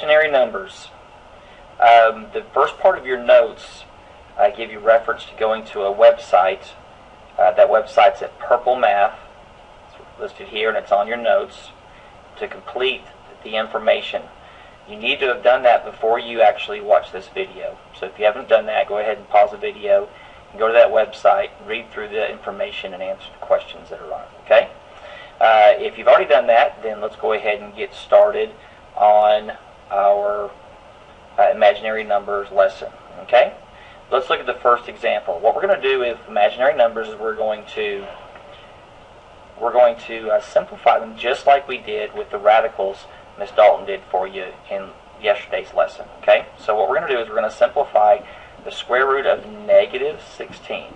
imaginary numbers. The first part of your notes give you reference to going to a website. That website's at Purple Math. It's listed here and it's on your notes. To complete the information, you need to have done that before you actually watch this video. So if you haven't done that, go ahead and pause the video and go to that website, read through the information and answer the questions that are on it. Okay? If you've already done that, then let's go ahead and get started on our imaginary numbers lesson. Okay? Let's look at the first example. What we're going to do with imaginary numbers is we're going to simplify them just like we did with the radicals Miss Dalton did for you in yesterday's lesson. Okay? So what we're going to do is we're going to simplify the square root of negative 16.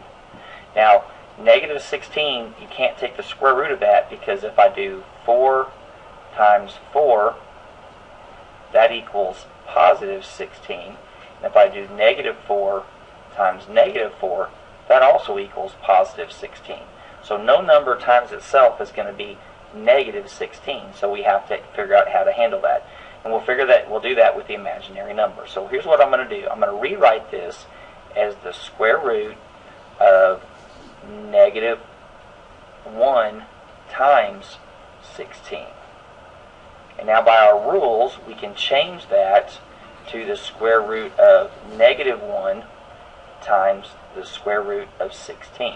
Now, negative 16, you can't take the square root of that, because if I do 4 times 4, that equals positive 16. And if I do negative 4 times negative 4, that also equals positive 16. So no number times itself is going to be negative 16. So we have to figure out how to handle that. And we'll do that with the imaginary number. So here's what I'm going to do. I'm going to rewrite this as the square root of negative 1 times 16. And now by our rules, we can change that to the square root of negative 1 times the square root of 16.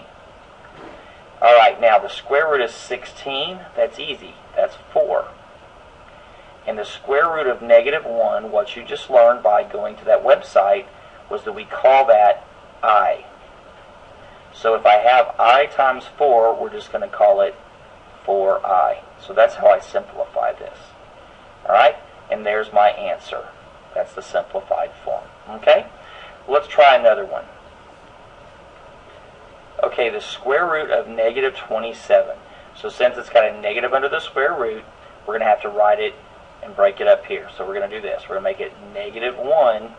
Alright, now the square root of 16, that's easy. That's 4. And the square root of negative 1, what you just learned by going to that website, was that we call that I. So if I have I times 4, we're just going to call it 4I. So that's how I simplify this. Alright? And there's my answer. That's the simplified form. Okay? Let's try another one. Okay, the square root of negative 27. So since it's got a negative under the square root, we're going to have to write it and break it up here. So we're going to do this. We're going to make it negative 1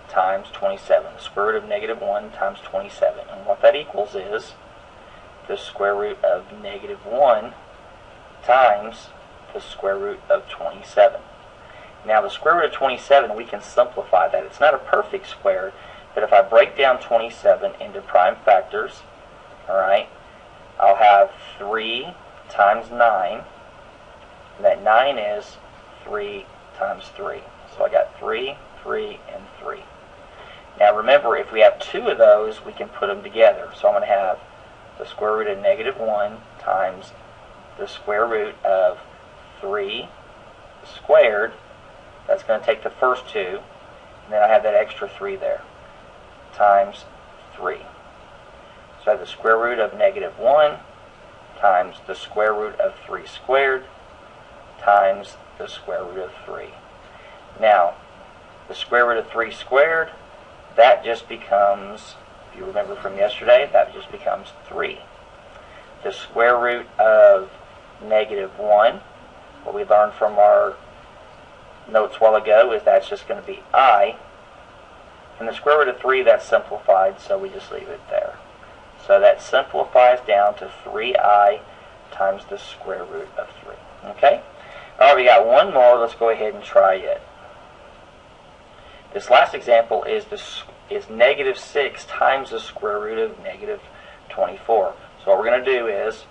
times 27. The square root of negative 1 times 27. And what that equals is the square root of negative 1 times the square root of 27. Now the square root of 27, we can simplify that. It's not a perfect square, but if I break down 27 into prime factors, alright, I'll have 3 times 9, and that 9 is 3 times 3. So I got 3, 3, and 3. Now remember, if we have 2 of those, we can put them together. So I'm going to have the square root of negative 1 times the square root of 3 squared. That's going to take the first 2, and then I have that extra 3 there, times 3. So I have the square root of negative 1 times the square root of 3 squared times the square root of 3. Now, the square root of 3 squared, that just becomes, if you remember from yesterday, that just becomes 3. The square root of negative 1, what we learned from our notes a while ago, is that's just going to be I. And the square root of 3, that's simplified, so we just leave it there. So that simplifies down to 3I times the square root of 3. Okay? Alright, we got one more. Let's go ahead and try it. This last example is negative 6 times the square root of negative 24. So what we're going to do is,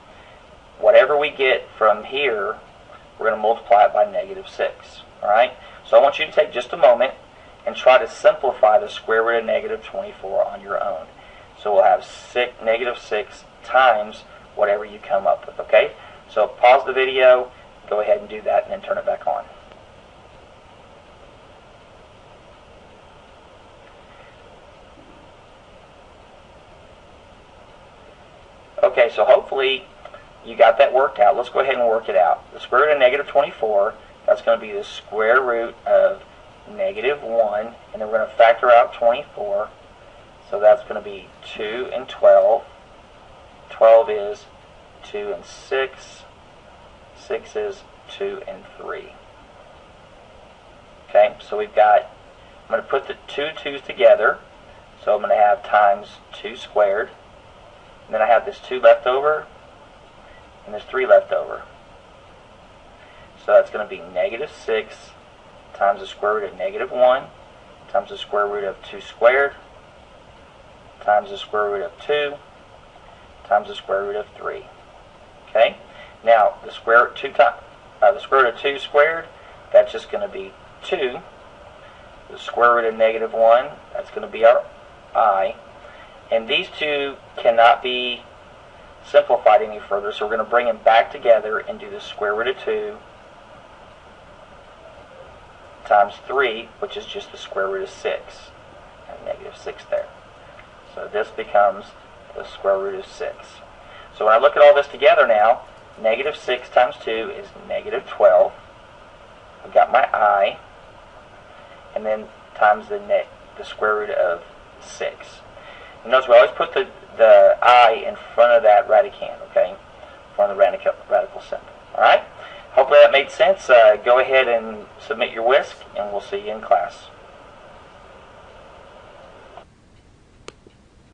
whatever we get from here, we're going to multiply it by negative 6. Alright? So I want you to take just a moment and try to simplify the square root of negative 24 on your own. So we'll have negative 6 times whatever you come up with. Okay? So pause the video, go ahead and do that, and then turn it back on. Okay, so hopefully you got that worked out. Let's go ahead and work it out. The square root of negative 24, that's going to be the square root of negative 1, and then we're going to factor out 24. So that's going to be 2 and 12. 12 is 2 and 6. 6 is 2 and 3. Okay, so we've got, I'm going to put the two 2's together. So I'm going to have times 2 squared. And then I have this 2 left over, and this 3 left over. So that's going to be negative 6 times the square root of negative 1 times the square root of 2 squared times the square root of 2 times the square root of 3. Okay? Now, the square root of 2 squared, that's just going to be 2. The square root of negative 1, that's going to be our I. And these two cannot be simplified any further, so we're going to bring them back together and do the square root of 2 times 3, which is just the square root of 6. And negative 6 there. So this becomes the square root of 6. So when I look at all this together now, negative 6 times 2 is negative 12. I've got my I, and then times the square root of 6. And notice we always put the I in front of that radicand, okay? In front of the radical symbol. Alright? Hopefully that made sense. Go ahead and submit your WISC, and we'll see you in class.